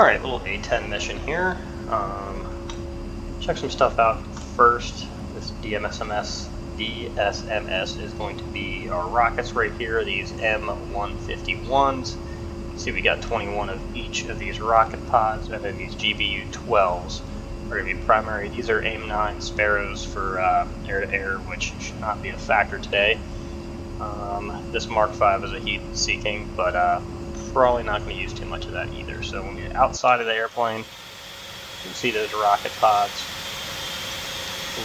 Alright, little A-10 mission here. Check some stuff out first. This DSMS is going to be our rockets right here, these M151s. See, we got 21 of each of these rocket pods, and then these GBU-12s are going to be primary. These are AIM-9 Sparrows for air-to-air, which should not be a factor today. This Mark V is a heat-seeking, but probably not going to use too much of that either. So when we get outside of the airplane, you can see those rocket pods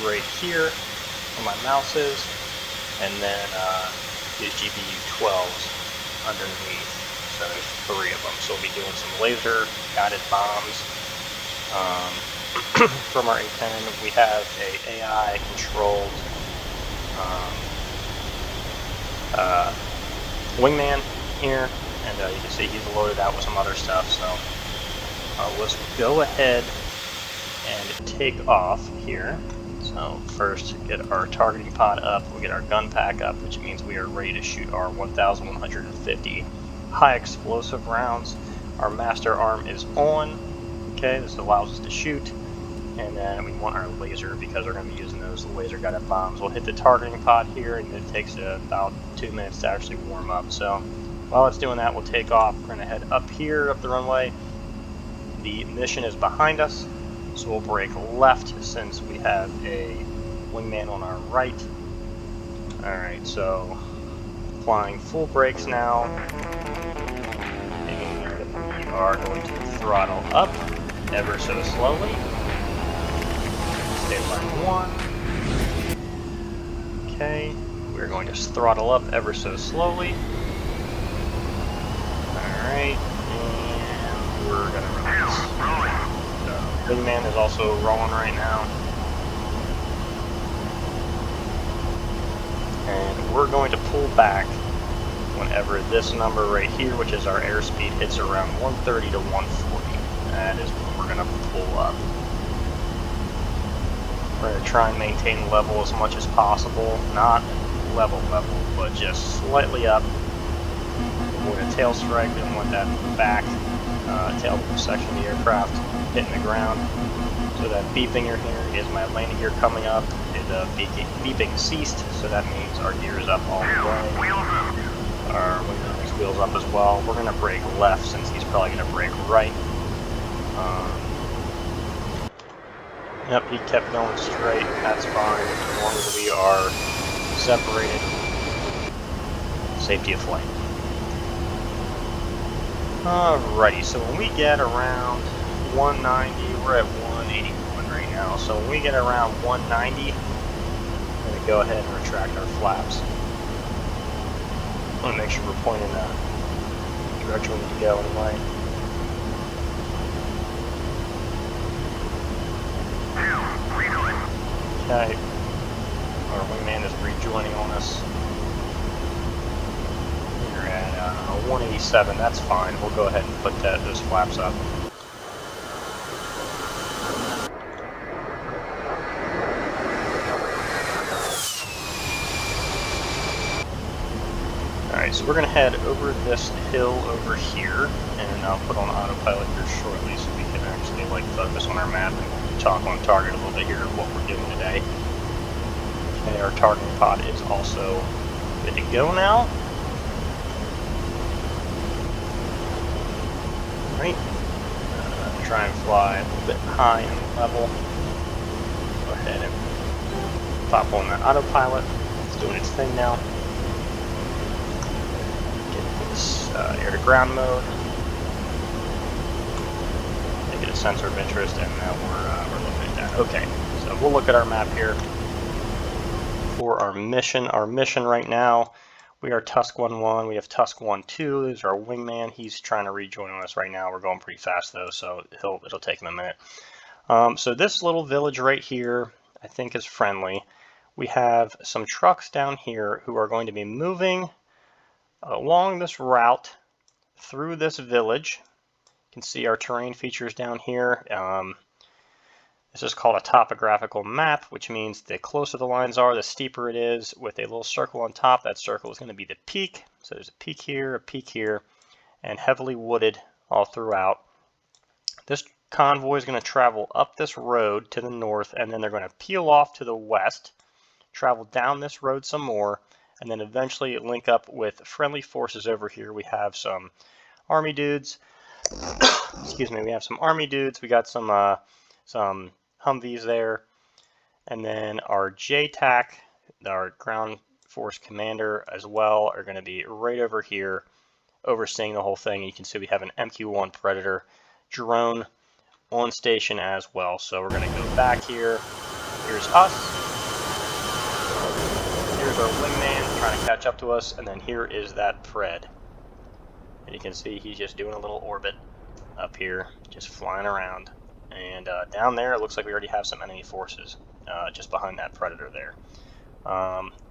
right here where my mouse is, and then these GBU-12s underneath. So there's 3 of them. So we'll be doing some laser guided bombs. From our A-10, we have a AI controlled wingman here, and you can see he's loaded out with some other stuff. So let's go ahead and take off here. So first get our targeting pod up, we'll get our gun pack up, which means we are ready to shoot our 1,150 high explosive rounds. Our master arm is on. Okay, this allows us to shoot. And then we want our laser because we're going to be using those laser guided bombs. We'll hit the targeting pod here, and it takes about 2 minutes to actually warm up. So while it's doing that, we'll take off. We're going to head up here, up the runway. The mission is behind us, so we'll brake left since we have a wingman on our right. Alright, so applying full brakes now. And we are going to throttle up ever so slowly. Stay line 1. Okay, we're going to throttle up ever so slowly. Alright, and we're going to release. So, wingman is also rolling right now. And we're going to pull back whenever this number right here, which is our airspeed, hits around 130 to 140. That is when we're going to pull up. We're going to try and maintain level as much as possible. Not level, but just slightly up. We're going to tail strike. We don't want that back tail section of the aircraft hitting the ground. So that beeping you're hearing is my landing gear coming up. Beeping ceased, so that means our gear is up all the way. Our wheels up as well. We're going to brake left since he's probably going to brake right. Yep, he kept going straight. That's fine as long as we are separated. Safety of flight. Alrighty, so when we get around 190, we're at 181 right now. So when we get around 190, we're going to go ahead and retract our flaps. I want to make sure we're pointing the direction we need to go anyway. Okay, our wingman is rejoining on us. We're at 187, that's fine. We'll go ahead and put those flaps up. Alright, so we're going to head over this hill over here, and I'll put on autopilot here shortly so we can actually focus on our map and talk on target a little bit here of what we're doing today. Okay, our targeting pod is also good to go now. Alright, try and fly a little bit high and level. Go ahead and pop on that autopilot. It's doing its thing now. Air-to-ground mode. Make it a sensor of interest, and now we're looking at that. Okay, so we'll look at our map here for our mission. Our mission right now, we are Tusk 1-1. We have Tusk 1-2. This is our wingman. He's trying to rejoin us right now. We're going pretty fast though, so it'll take him a minute. So this little village right here, I think, is friendly. We have some trucks down here who are going to be moving along this route through this village. You can see our terrain features down here. This is called a topographical map, which means the closer the lines are, the steeper it is, with a little circle on top. That circle is going to be the peak. So there's a peak here, and heavily wooded all throughout. This convoy is going to travel up this road to the north, and then they're going to peel off to the west, travel down this road some more, and then eventually link up with friendly forces over here. We have some army dudes. Excuse me. We have some army dudes. We got some Humvees there, and then our JTAC, our ground force commander as well, are going to be right over here, overseeing the whole thing. You can see we have an MQ-1 Predator drone on station as well. So we're going to go back here. Here's us. Here's our wingman trying to catch up to us, and then here is that Pred. And you can see he's just doing a little orbit up here, just flying around. And down there, it looks like we already have some enemy forces just behind that Predator there.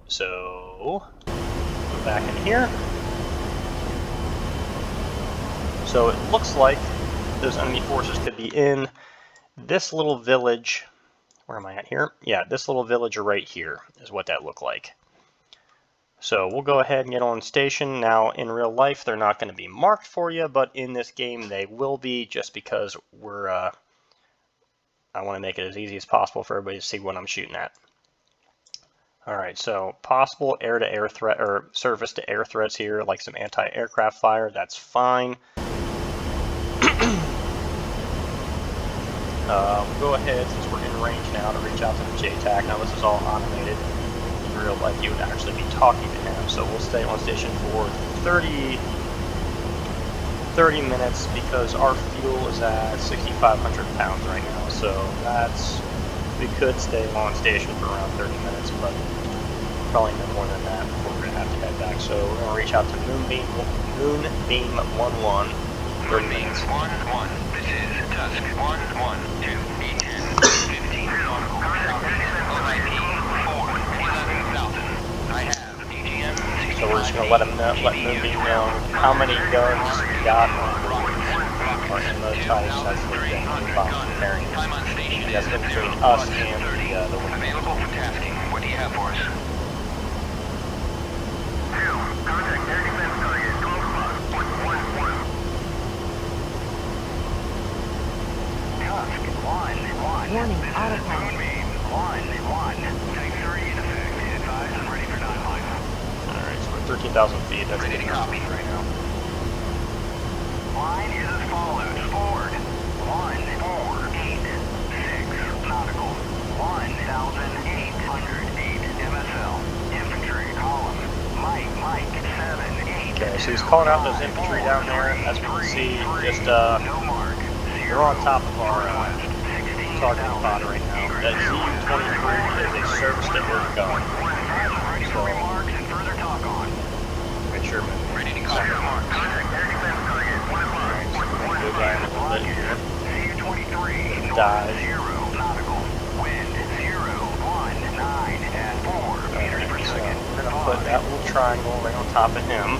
So go back in here. So it looks like those enemy forces could be in this little village. Where am I at here? Yeah, this little village right here is what that looked like. So we'll go ahead and get on station. Now, in real life, they're not going to be marked for you, but in this game, they will be, just because we're, I want to make it as easy as possible for everybody to see what I'm shooting at. All right, so possible air-to-air threat, or surface-to-air threats here, like some anti-aircraft fire, that's fine. We'll go ahead, since we're in range now, to reach out to the JTAC. Now, this is all automated. In real life, you would actually be talking to him, so we'll stay on station for 30 minutes, because our fuel is at 6,500 pounds right now, so that's, we could stay on station for around 30 minutes, but probably no more than that before we're going to have to head back. So we're going to reach out to Moonbeam 11, 30 minutes. 1-1, this is Tusk 1-1 to A-10, 15 nautical southeast, OIP 411,000. I have AGM 65. So we're just going to let Moonbeam know how many guns we got on our ammo types. That's the thing about comparing. That's in between us and the wing. Available for tasking. What do you have for us? Contact air defense target. 12 o'clock. 1-1. Tusk 1-1. Warning, This is autopilot. Moonbeam 1-1. Tank 3 in effect. Advised and ready for 9 line. Alright, so we're 13,000 feet. That's Ready to copy. right now. Line is as follows. Forward 148 6 nautical 1,808 MSL. Infantry column. Mike 7 8. Okay, so he's calling out those infantry down there. As we can see, just they're on top of our targeting pod right now. That ZU-23 is a service-to-air gun. So make sure I'm Ready to copy. Contact air defense target. 1 o'clock. go down a little bit here. ZU-23 Dive. 0 nautical. Wind 019 at 4 meters per So second. we're going to put that little triangle right on top of him.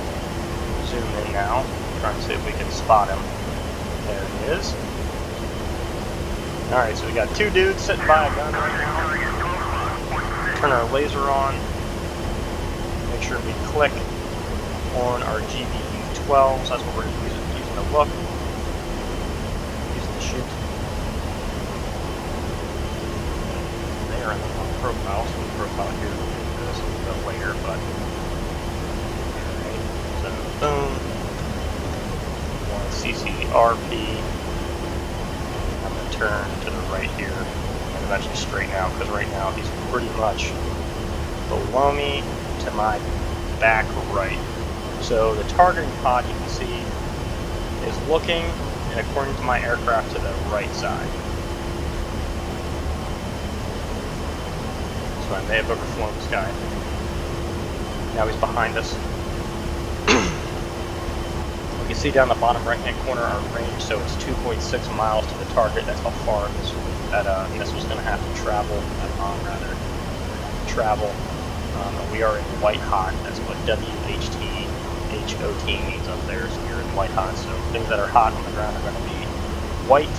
Zoom in now. Try and see if we can spot him. There he is. Alright, so we got two dudes sitting by a gun right now. Turn our laser on. Make sure we click on our GBU-12s. That's what we're using to look. Using to shoot. They are in the profile, so the profile here will do this a little bit later, but alright, so boom. One CCRP. I'm going to turn to the right here and eventually straighten out, because right now he's pretty much below me to my back right. So the targeting pod, you can see, is looking, and according to my aircraft, to the right side. So I may have overflown this guy. Now he's behind us. You can see down the bottom right-hand corner our range, so it's 2.6 miles to the target. That's how far that missile's going to have to travel, we are in white hot. That's what WHT means up there, so you're in white hot. So things that are hot on the ground are going to be white.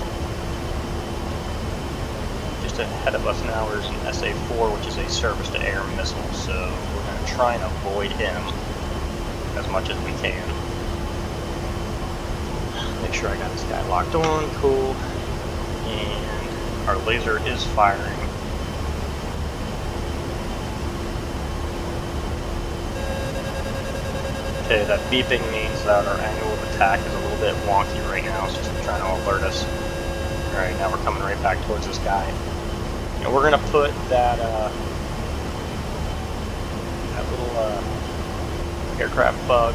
Just ahead of us now is an SA-4, which is a surface-to-air missile, so we're going to try and avoid him as much as we can. Make sure I got this guy locked on. Cool. And our laser is firing. Okay, that beeping means that our angle of attack is a little bit wonky right now. It's just trying to alert us. Alright, now we're coming right back towards this guy. And we're going to put that, little aircraft bug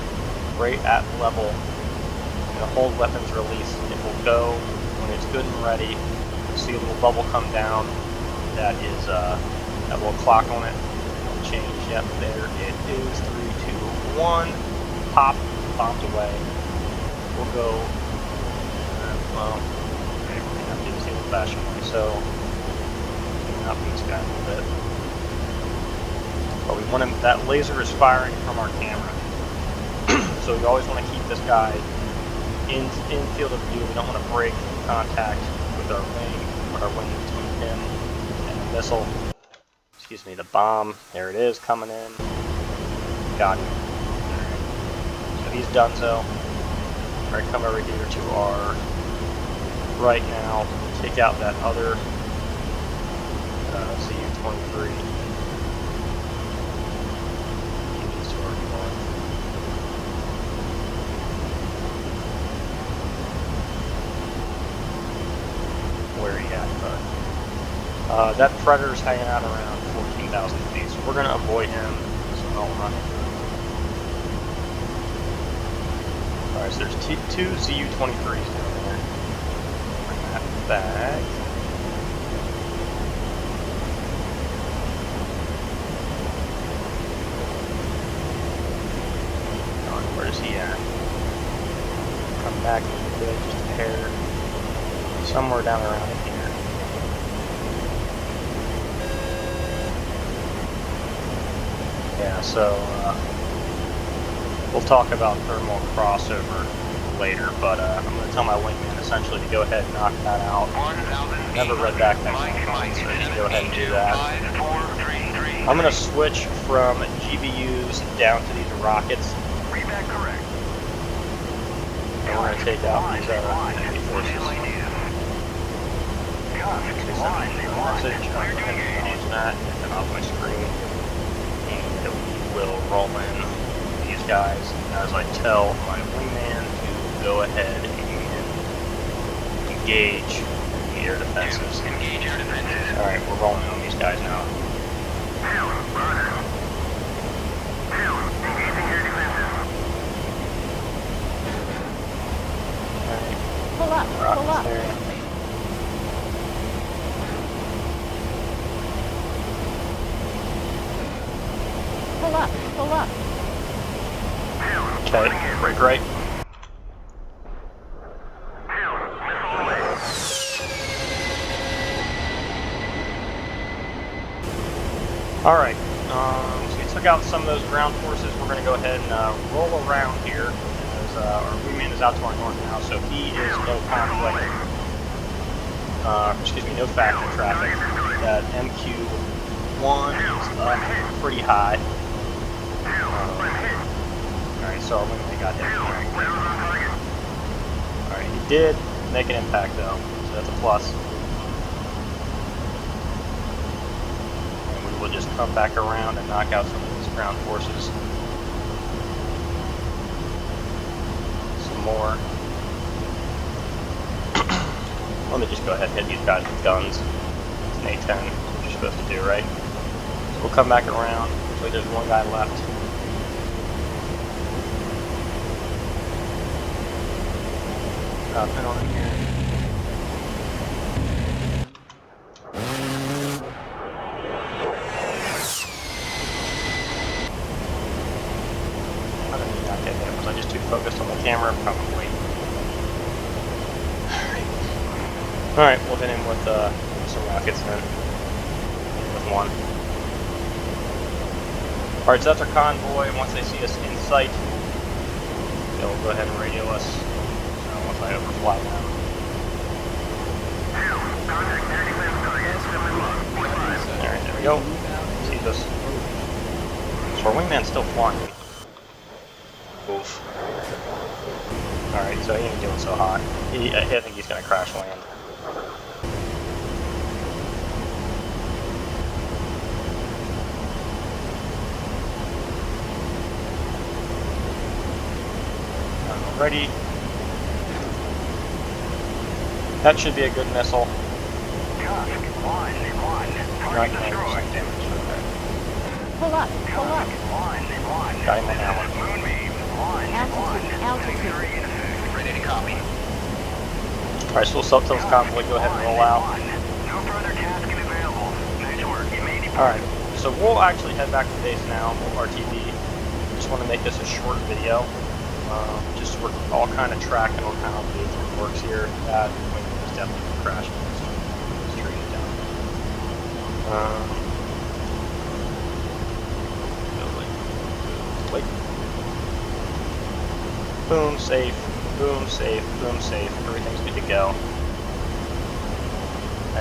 right at level. I'm going to hold weapons release. It will go when it's good and ready. You'll see a little bubble come down. That is that little clock on it. It'll change. Yep, there it is. 3, 2, 1. Pop, bombed away. We'll go, well, okay, we're going to have to do this the old-fashioned way, so up these guys a little bit. But we want him, that laser is firing from our camera. So we always want to keep this guy in field of view. We don't want to break contact with our wing, put our wing between him and the missile. Excuse me, the bomb. There it is, coming in. Got him. He's donezo. Alright, come over here to our right now. Take out that other ZU-23. He needs to our north. Where are you at, bud? That Predator's hanging out around 14,000 feet, so we're going to avoid him. So don't run into him. Alright, so there's two ZU-23s down there. Bring that back. Where is he at? Come back a little bit, just a hair. Somewhere down around here. Yeah, so we'll talk about thermal crossover later, but I'm going to tell my wingman essentially to go ahead and knock that out. Never read that kind of thing, so just go ahead and do that. I'm going to switch from GBUs down to these rockets. And we're going to take out these enemy forces. Message, I'm going to change that, get that off my screen, and we will roll in these guys as I tell my wingman to go ahead and engage the air defenses. Engage air defenses. Alright, we're rolling on these guys now. Alright. Pull up, pull up. There. Pull up, pull up. Okay, break right. Alright, so we took out some of those ground forces. We're going to go ahead and roll around here. As, our wingman is out to our north now, so he is no conflict. Excuse me, no factor traffic. That MQ-1 is up pretty high. Alright, so our wingman got hit. Alright, he did make an impact though, so that's a plus. And we will just come back around and knock out some of these ground forces. Some more. Let me just go ahead and hit these guys with guns. It's an A-10, that's what you're supposed to do, right? So we'll come back around. Looks like there's one guy left. Nothing on in here. How did he not get hit? Was I just too focused on the camera? Probably. Alright, we'll hit him with some rockets then. With one. Alright, so that's our convoy. Once they see us in sight, they'll go ahead and radio us. Once I overfly them. Alright, there we go. Sees us. So our wingman's still flying. Oof. Alright, so he ain't doing so hot. I think he's gonna crash land. Alrighty. That should be a good missile. Not gonna do some damage. Okay. Pull up, pull up. Got him on that one. Altitude, altitude. Ready to copy. Alright, so we'll stop till this convoy go ahead and roll out. No further tasking available. Nice work. You made it. Alright, so we'll actually head back to base now. We'll RTB. Just want to make this a short video. Just we're all kind of tracking on how the A-10 works here. That wing is definitely crashing. Let's trade it down. Wait. Boom, safe. Boom, safe. Boom, safe. Everything's good to go. I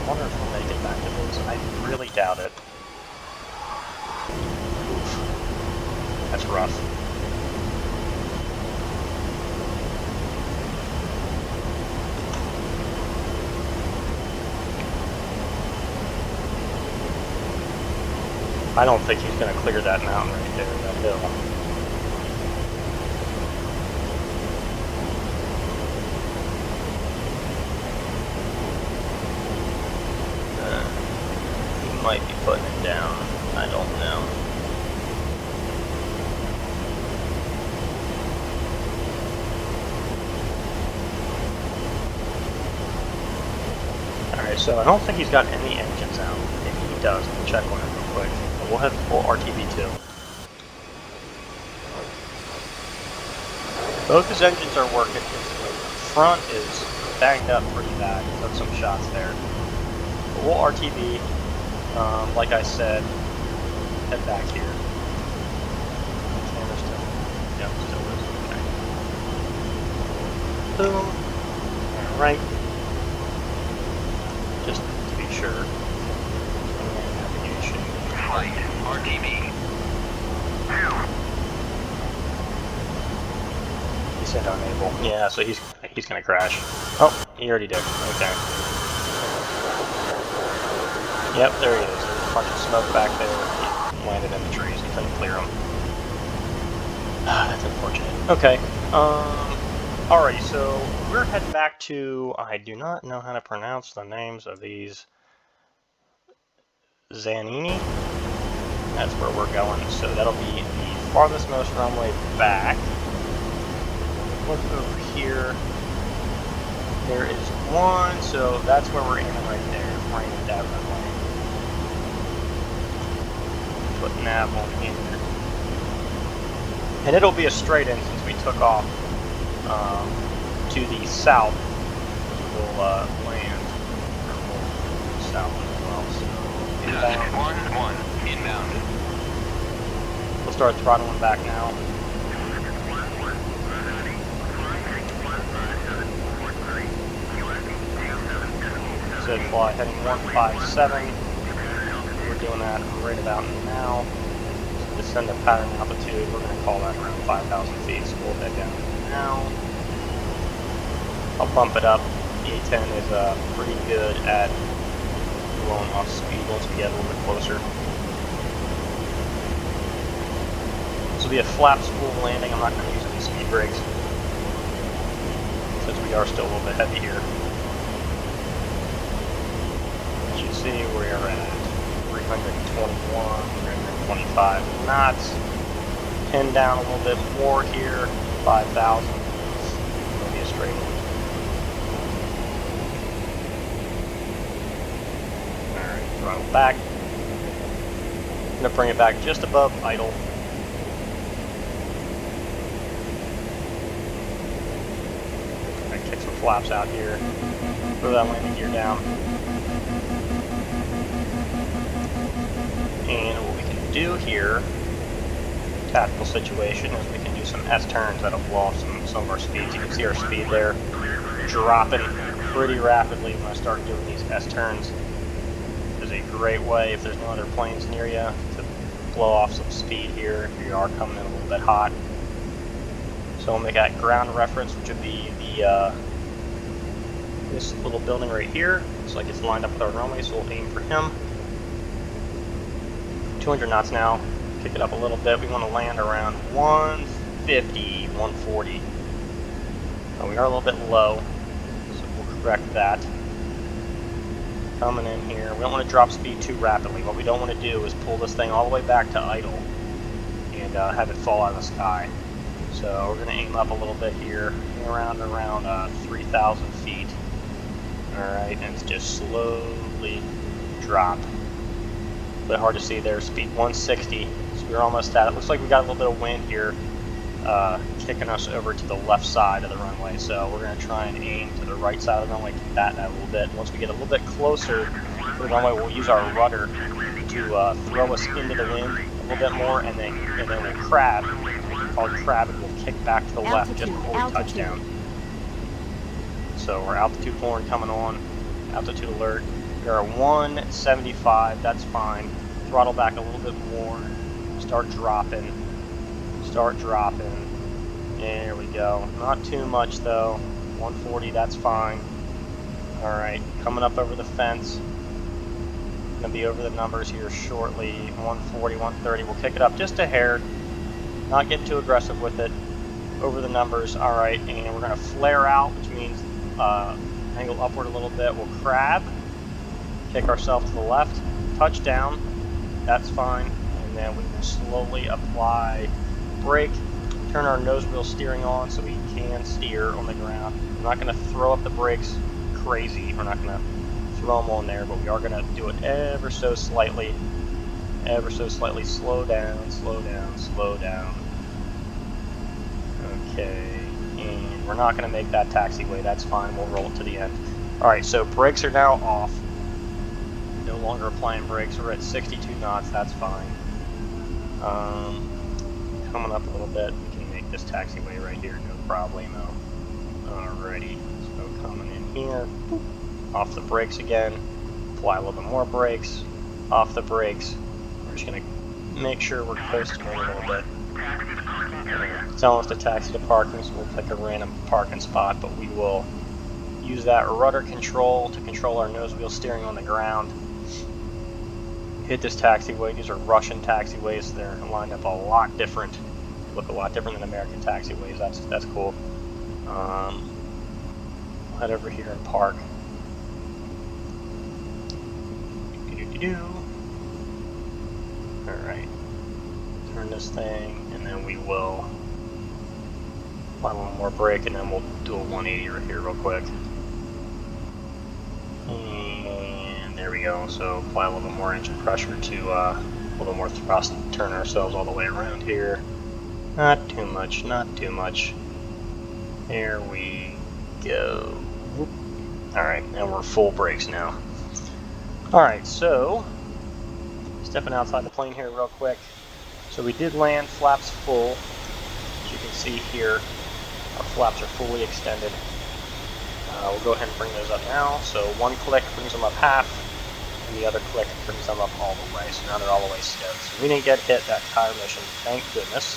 wonder if we'll make it back to base. I really doubt it. Oof. That's rough. I don't think he's going to clear that mountain right there, that hill. He might be putting it down. I don't know. Alright, so I don't think he's got any engines out. If he does, we'll check on it real quick. We'll have full RTB2. Both his engines are working. His front is banged up pretty bad. He took some shots there. But we'll RTB. Like I said, head back here. Camera still. Yep, still is. Okay. Boom. Alright. Just to be sure. Flight. RTB. He said unable. Yeah, so he's gonna crash. Oh, he already did. Okay. Yep, there he is. There's a bunch of smoke back there. He landed in the trees. He couldn't clear them. Ah, that's unfortunate. Okay. Alrighty, so we're heading back to. I do not know how to pronounce the names of these. Zanini. That's where we're going, so that'll be the farthest most runway back. Look over here. There is one, so that's where we're aiming right there. We're aiming at that runway. Put nav on here. And it'll be a straight in since we took off to the south. We'll land south as well. So inbound. Inbound. We'll start throttling back now. Said fly heading 157. We're doing that right about now. So descend to pattern altitude. We're going to call that around 5,000 feet. So we'll head down now. I'll bump it up. The A-10 is pretty good at blowing off speed once we get a little bit closer. This will be a flap spool landing. I'm not going to use any speed brakes since we are still a little bit heavy here. As you see, we are at 321, 325 knots. Pin down a little bit more here, 5,000. It'll be a straight one. Alright, throttle back. I'm going to bring it back just above idle. Kick some flaps out here. Throw that landing gear down. And what we can do here, tactical situation, is we can do some S-turns that'll blow off some of our speeds. You can see our speed there dropping pretty rapidly when I start doing these S-turns. Is a great way, if there's no other planes near you, to blow off some speed here if you are coming in a little bit hot. So So we'll make that ground reference, which would be the this little building right here. Looks like it's lined up with our runway, so we'll aim for him. 200 knots now. Kick it up a little bit. We want to land around 150, 140. We are a little bit low, so we'll correct that. Coming in here. We don't want to drop speed too rapidly. What we don't want to do is pull this thing all the way back to idle and have it fall out of the sky. So we're going to aim up a little bit here, around 3,000 feet. Alright, and just slowly drop. A bit hard to see there, speed 160, so we're almost at it. Looks like we got a little bit of wind here, kicking us over to the left side of the runway, so we're going to try and aim to the right side of the runway, keep that a little bit. Once we get a little bit closer to the runway, we'll use our rudder to throw us into the wind a little bit more, and then we'll crab, called crab, and we'll kick back to the left just before we touch down. So we're altitude horn coming on, altitude alert. We are 175, that's fine. Throttle back a little bit more. Start dropping. There we go. Not too much though. 140, that's fine. Alright, coming up over the fence. Gonna be over the numbers here shortly. 140, 130. We'll kick it up just a hair. Not get too aggressive with it. Over the numbers. Alright, and we're gonna flare out, which means angle upward a little bit. We'll crab, kick ourselves to the left, touchdown, that's fine, and then we will slowly apply brake, turn our nose wheel steering on so we can steer on the ground. I'm not going to throw up the brakes crazy, we're not going to throw them on there, but we are going to do it ever so slightly, slow down, okay. And we're not going to make that taxiway, that's fine, we'll roll it to the end. Alright, so brakes are now off. No longer applying brakes, we're at 62 knots, that's fine. Coming up a little bit, we can make this taxiway right here, no problemo. Alrighty, so coming in here, off the brakes again, apply a little bit more brakes, off the brakes. We're just going to make sure we're coasting a little bit. It's almost a taxi to parking, so we'll pick a random parking spot, but we will use that rudder control to control our nose wheel steering on the ground. Hit this taxiway. These are Russian taxiways. They're lined up a lot different. Look a lot different than American taxiways. That's cool. Head over here and park. Alright. Turn this thing, and then we will apply one more brake, and then we'll do a 180 right here real quick. And there we go. So apply a little bit more engine pressure to a little more thrust and turn ourselves all the way around here. Not too much, not too much. There we go. Alright, and we're full brakes now. Alright, so stepping outside the plane here real quick. So we did land flaps full. As you can see here, our flaps are fully extended. We'll go ahead and bring those up now. So one click brings them up half, and the other click brings them up all the way. So now they're all the way stowed. So we didn't get hit that entire mission, thank goodness.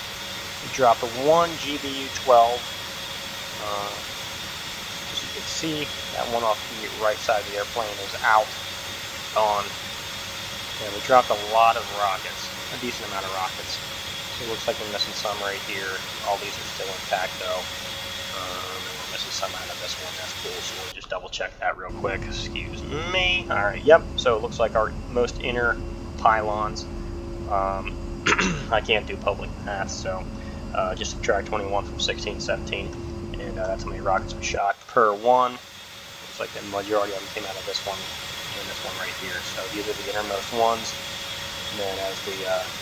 We dropped a 1 GBU-12. As you can see, that one off the right side of the airplane is out, gone. And we dropped a lot of rockets, a decent amount of rockets. So it looks like we're missing some right here. All these are still intact though. And we're missing some out of this one, that's cool. So we'll just double check that real quick, excuse me. Alright, yep, so it looks like our most inner pylons. I can't do public math, so just subtract 21 from 16, 17. And that's how many rockets we shot per one. Looks like the majority of them came out of this one and this one right here. So these are the innermost ones. And then as we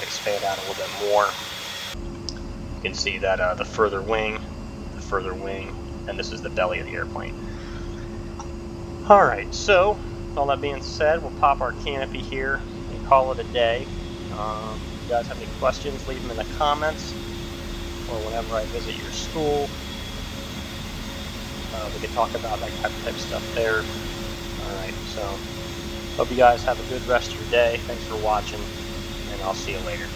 expand out a little bit more, you can see that the further wing, and this is the belly of the airplane. Alright, so with all that being said, we'll pop our canopy here and call it a day. If you guys have any questions, leave them in the comments, or whenever I visit your school. We can talk about that type of stuff there. Alright, so hope you guys have a good rest of your day. Thanks for watching, and I'll see you later.